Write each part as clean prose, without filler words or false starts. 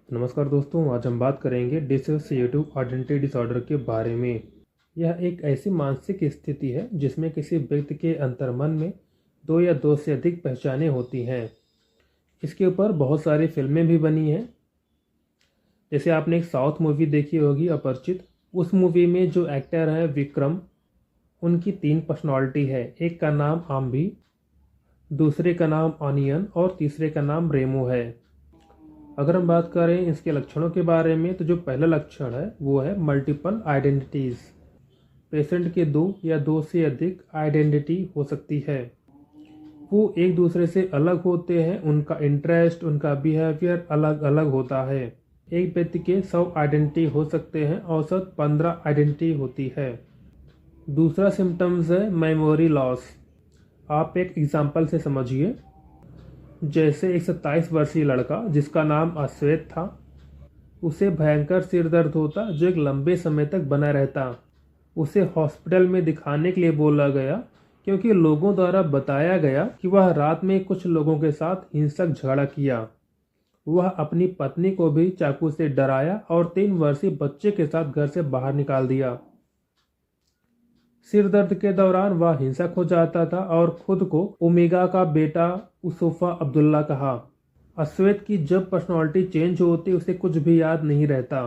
नमस्कार दोस्तों, आज हम बात करेंगे डिसोसिएटिव आइडेंटिटी डिसऑर्डर के बारे में। यह एक ऐसी मानसिक स्थिति है जिसमें किसी व्यक्ति के अंतर्मन में दो या दो से अधिक पहचानें होती हैं। इसके ऊपर बहुत सारी फिल्में भी बनी हैं। जैसे आपने एक साउथ मूवी देखी होगी अपरिचित। उस मूवी में जो एक्टर है विक्रम, उनकी 3 पर्सनालिटी है। एक का नाम आम्बी, दूसरे का नाम ऑनियन और तीसरे का नाम रेमो है। अगर हम बात करें इसके लक्षणों के बारे में, तो जो पहला लक्षण है वो है मल्टीपल आइडेंटिटीज। पेशेंट के 2 या 2 से अधिक आइडेंटिटी हो सकती है। वो एक दूसरे से अलग होते हैं, उनका इंटरेस्ट, उनका बिहेवियर अलग अलग होता है। एक व्यक्ति के 100 आइडेंटिटी हो सकते हैं, औसत 15 आइडेंटिटी होती है। दूसरा सिम्टम्स है मेमोरी लॉस। आप एक एग्जाम्पल से समझिए। जैसे एक 27 वर्षीय लड़का जिसका नाम अश्वेत था, उसे भयंकर सिर दर्द होता जो एक लंबे समय तक बना रहता। उसे हॉस्पिटल में दिखाने के लिए बोला गया क्योंकि लोगों द्वारा बताया गया कि वह रात में कुछ लोगों के साथ हिंसक झगड़ा किया। वह अपनी पत्नी को भी चाकू से डराया और 3 वर्षीय बच्चे के साथ घर से बाहर निकाल दिया। सिर दर्द के दौरान वह हिंसक हो जाता था और खुद को ओमेगा का बेटा उसुफा अब्दुल्ला कहा। अश्वेत की जब पर्सनालिटी चेंज होती उसे कुछ भी याद नहीं रहता।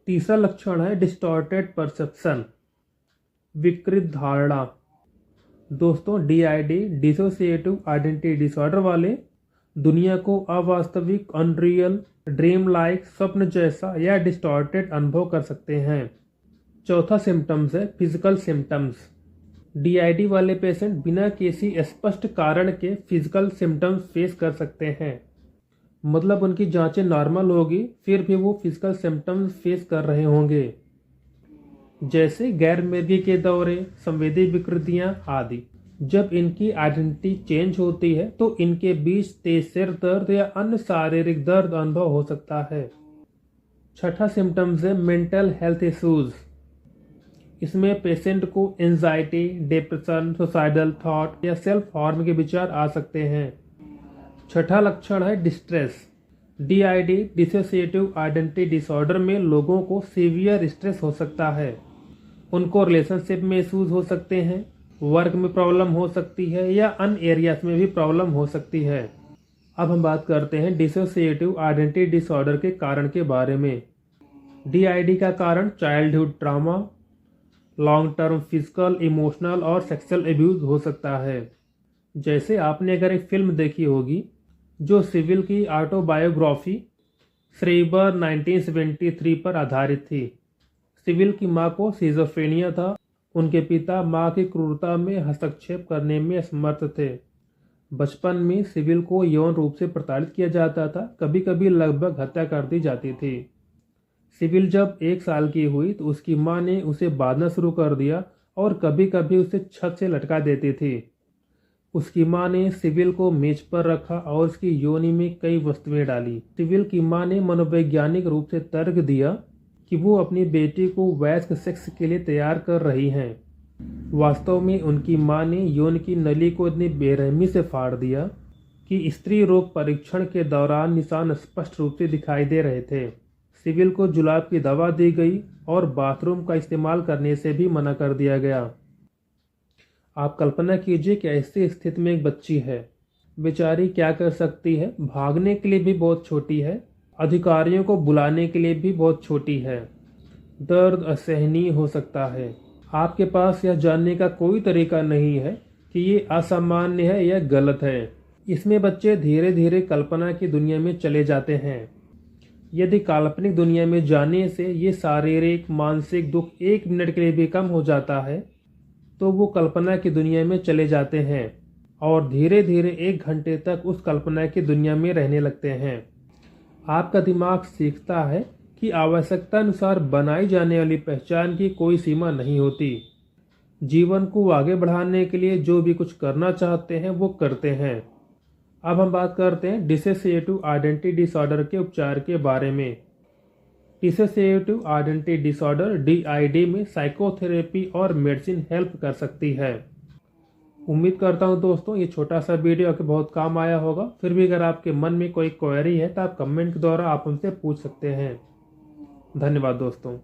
तीसरा लक्षण है डिस्टॉर्टेड परसेप्शन, विकृत धारणा। दोस्तों, DID डिसोसिएटिव आइडेंटिटी डिसऑर्डर वाले दुनिया को अवास्तविक, अनरियल, ड्रीम लाइक, स्वप्न जैसा या डिस्टॉर्टेड अनुभव कर सकते हैं। चौथा सिम्टम्स है फिजिकल सिम्टम्स। DID वाले पेशेंट बिना किसी स्पष्ट कारण के फिजिकल सिम्टम्स फेस कर सकते हैं। मतलब उनकी जांचें नॉर्मल होगी, फिर भी वो फिजिकल सिम्टम्स फेस कर रहे होंगे, जैसे गैर मिर्गी के दौरे, संवेदी विकृतियां आदि। जब इनकी आइडेंटिटी चेंज होती है तो इनके बीच तेज सिर दर्द या अन्य शारीरिक दर्द अनुभव हो सकता है। छठा सिम्टम्स है मेंटल हेल्थ इश्यूज। इसमें पेशेंट को एंजाइटी, डिप्रेशन, सुसाइडल थॉट या सेल्फ हार्म के विचार आ सकते हैं। छठा लक्षण है distress. DID dissociative identity disorder में लोगों को सीवियर स्ट्रेस हो सकता है। उनको रिलेशनशिप में इश्यूज हो सकते हैं, वर्क में प्रॉब्लम हो सकती है या अन्य एरियाज में भी प्रॉब्लम हो सकती है। अब हम बात करते हैं डिसोसिएटिव आइडेंटिटी डिसऑर्डर के कारण के बारे में। DID का कारण childhood trauma, long term physical, emotional और सेक्सुअल एब्यूज हो सकता है। जैसे आपने अगर एक फिल्म देखी होगी जो सिविल की ऑटोबायोग्राफी श्रीबर 1973 पर आधारित थी। सिविल की मां को सिजोफ्रेनिया था। उनके पिता मां की क्रूरता में हस्तक्षेप करने में असमर्थ थे। बचपन में सिविल को यौन रूप से प्रताड़ित किया जाता था, कभी कभी लगभग हत्या कर दी जाती थी। सिविल जब 1 साल की हुई तो उसकी मां ने उसे बांधना शुरू कर दिया और कभी कभी उसे छत से लटका देती थी। उसकी मां ने सिविल को मेज पर रखा और उसकी योनि में कई वस्तुएं डाली। सिविल की मां ने मनोवैज्ञानिक रूप से तर्क दिया कि वो अपनी बेटी को वयस्क सेक्स के लिए तैयार कर रही हैं। वास्तव में उनकी मां ने यौन की नली को इतनी बेरहमी से फाड़ दिया कि स्त्री रोग परीक्षण के दौरान निशान स्पष्ट रूप से दिखाई दे रहे थे। सिविल को जुलाब की दवा दी गई और बाथरूम का इस्तेमाल करने से भी मना कर दिया गया। आप कल्पना कीजिए कि ऐसी स्थिति में एक बच्ची है, बेचारी क्या कर सकती है। भागने के लिए भी बहुत छोटी है, अधिकारियों को बुलाने के लिए भी बहुत छोटी है। दर्द असहनीय हो सकता है। आपके पास यह जानने का कोई तरीका नहीं है कि ये असामान्य है या गलत है। इसमें बच्चे धीरे धीरे कल्पना की दुनिया में चले जाते हैं। यदि काल्पनिक दुनिया में जाने से ये शारीरिक मानसिक दुख 1 मिनट के लिए भी कम हो जाता है तो वो कल्पना की दुनिया में चले जाते हैं और धीरे धीरे 1 घंटे तक उस कल्पना की दुनिया में रहने लगते हैं। आपका दिमाग सीखता है कि आवश्यकता अनुसार बनाई जाने वाली पहचान की कोई सीमा नहीं होती। जीवन को आगे बढ़ाने के लिए जो भी कुछ करना चाहते हैं वो करते हैं। अब हम बात करते हैं डिसोसिएटिव आइडेंटिटी डिसऑर्डर के उपचार के बारे में। डिसोसिएटिव आइडेंटिटी डिसऑर्डर DID में साइकोथेरेपी और मेडिसिन हेल्प कर सकती है। उम्मीद करता हूँ दोस्तों ये छोटा सा वीडियो आपके बहुत काम आया होगा। फिर भी अगर आपके मन में कोई क्वेरी है तो आप कमेंट के द्वारा आप हमसे पूछ सकते हैं। धन्यवाद दोस्तों।